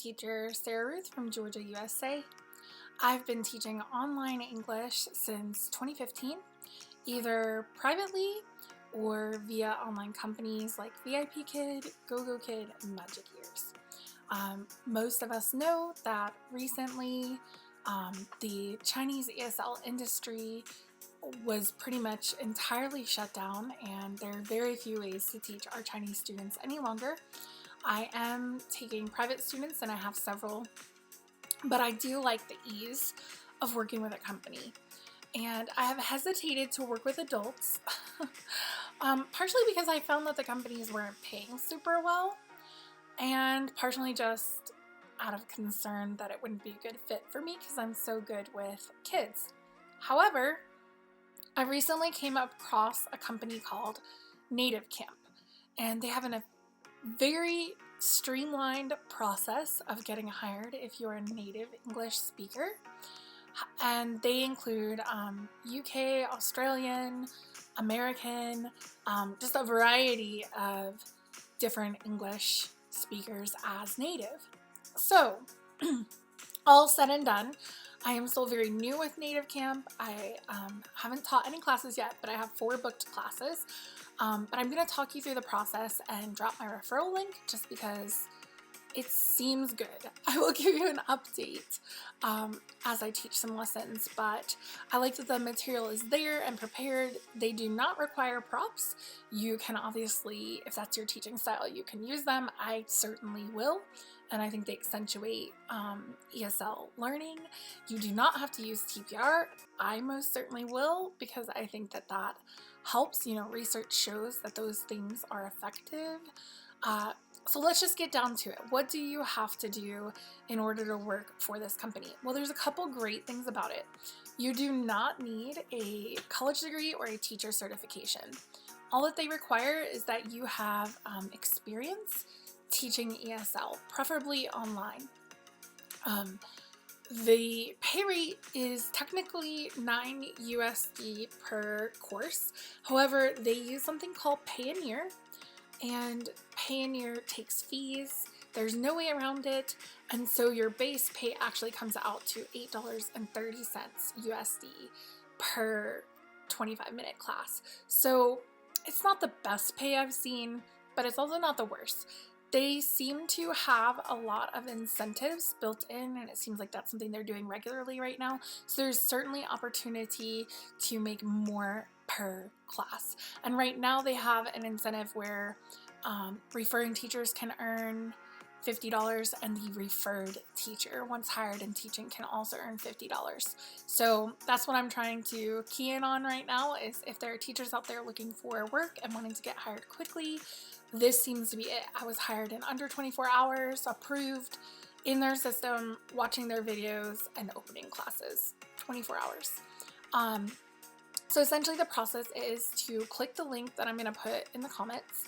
teacher Sarah Ruth from Georgia, USA. I've been teaching online English since 2015, either privately or via online companies like VIP Kid, GoGo Kid, and Magic Ears. Most of us know that recently the Chinese ESL industry was pretty much entirely shut down, and there are very few ways to teach our Chinese students any longer. I am taking private students and I have several, but I do like the ease of working with a company. And I have hesitated to work with adults, partially because I found that the companies weren't paying super well, and partially just out of concern that it wouldn't be a good fit for me because I'm so good with kids. However, I recently came across a company called Native Camp, and they have a very streamlined process of getting hired if you're a native English speaker. And they include UK, Australian, American, just a variety of different English speakers as native. So, all said and done, I am still very new with Native Camp. I haven't taught any classes yet, but I have 4 booked classes. But I'm going to talk you through the process and drop my referral link just because it seems good. I will give you an update as I teach some lessons, but I like that the material is there and prepared. They do not require props. You can obviously, if that's your teaching style, you can use them. I certainly will, and I think they accentuate ESL learning. You do not have to use TPR. I most certainly will because I think that helps. Research shows that those things are effective. So let's just get down to it. What do you have to do in order to work for this company? Well, there's a couple great things about it. You do not need a college degree or a teacher certification. All that they require is that you have experience teaching ESL, preferably online. The pay rate is technically $9 USD per course. However, they use something called Payoneer, and Payoneer takes fees. There's no way around it, and so your base pay actually comes out to $8.30 USD per 25-minute class. So it's not the best pay I've seen, but it's also not the worst. They seem to have a lot of incentives built in, and it seems like that's something they're doing regularly right now. So there's certainly opportunity to make more per class. And right now they have an incentive where referring teachers can earn $50, and the referred teacher, once hired in teaching, can also earn $50. So that's what I'm trying to key in on right now, is if there are teachers out there looking for work and wanting to get hired quickly, this seems to be it. I was hired in under 24 hours, approved in their system, watching their videos, and opening classes. 24 hours. So essentially the process is to click the link that I'm going to put in the comments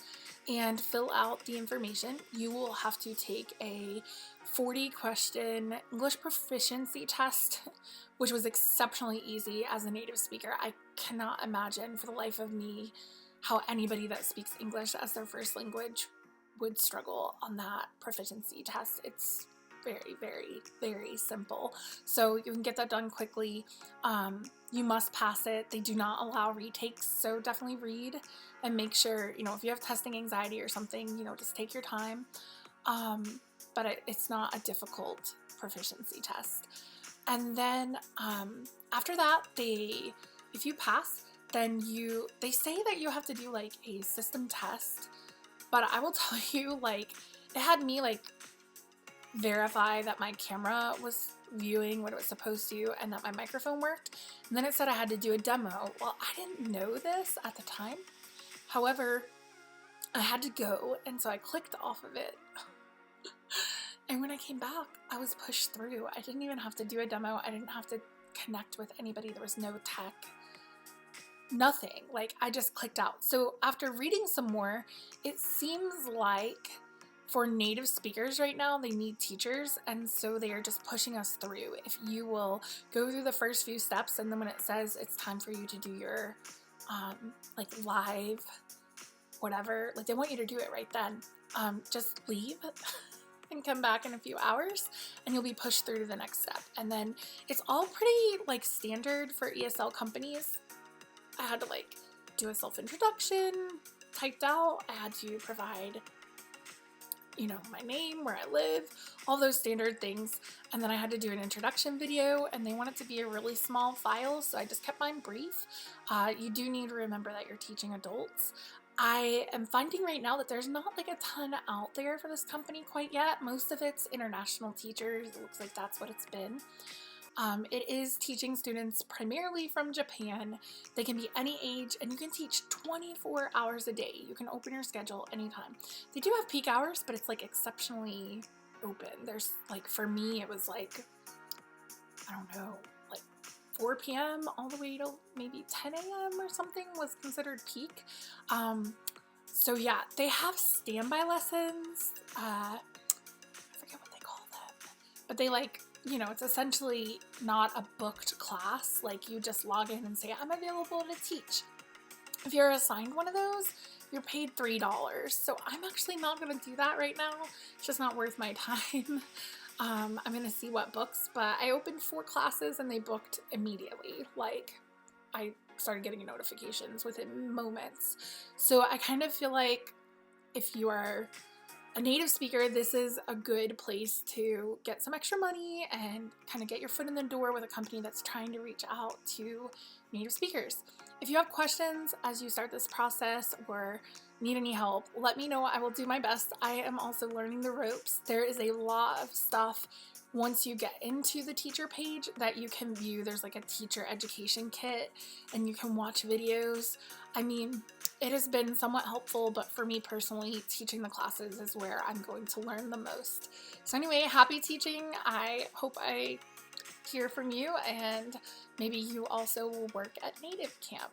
and fill out the information. You will have to take a 40-question English proficiency test, which was exceptionally easy as a native speaker. I cannot imagine for the life of me how anybody that speaks English as their first language would struggle on that proficiency test. It's very, very, very simple. So you can get that done quickly. You must pass it. They do not allow retakes, so definitely read and make sure, if you have testing anxiety or something, just take your time. But it's not a difficult proficiency test. And then after that, if you pass, then they say that you have to do like a system test, but I will tell you, it had me verify that my camera was viewing what it was supposed to and that my microphone worked, and then it said I had to do a demo. Well, I didn't know this at the time. However, I had to go, and so I clicked off of it. And when I came back, I was pushed through. I didn't even have to do a demo. I didn't have to connect with anybody. There was no tech. Nothing. I just clicked out. So after reading some more, it seems like for native speakers right now, they need teachers, and so they are just pushing us through. If you will go through the first few steps, and then when it says it's time for you to do your live whatever, they want you to do it right then. Just leave and come back in a few hours and you'll be pushed through to the next step. And then it's all pretty like standard for ESL companies. I had to like do a self-introduction typed out. I had to provide, you know, my name, where I live, all those standard things. And then I had to do an introduction video, and they want it to be a really small file, so I just kept mine brief. You do need to remember that you're teaching adults. I am finding right now that there's not like a ton out there for this company quite yet. Most of it's international teachers. It looks like that's what it's been. It is teaching students primarily from Japan. They can be any age, and you can teach 24 hours a day. You can open your schedule anytime. They do have peak hours, but it's like exceptionally open. There's like, for me, it was like, I don't know, like 4 p.m. all the way to maybe 10 a.m. or something was considered peak. So yeah, they have standby lessons. I forget what they call them, but they like, you know, it's essentially not a booked class. Like, you just log in and say, I'm available to teach. If you're assigned one of those, you're paid $3. So I'm actually not going to do that right now. It's just not worth my time. I'm going to see what books, but I opened 4 classes and they booked immediately. Like, I started getting notifications within moments. So I kind of feel like if you are a native speaker, this is a good place to get some extra money and kind of get your foot in the door with a company that's trying to reach out to native speakers. If you have questions as you start this process or need any help, let me know. I will do my best. I am also learning the ropes. There is a lot of stuff once you get into the teacher page that you can view. There's like a teacher education kit and you can watch videos. I mean, it has been somewhat helpful, but for me personally, teaching the classes is where I'm going to learn the most. So anyway, happy teaching. I hope I hear from you, and maybe you also will work at Native Camp.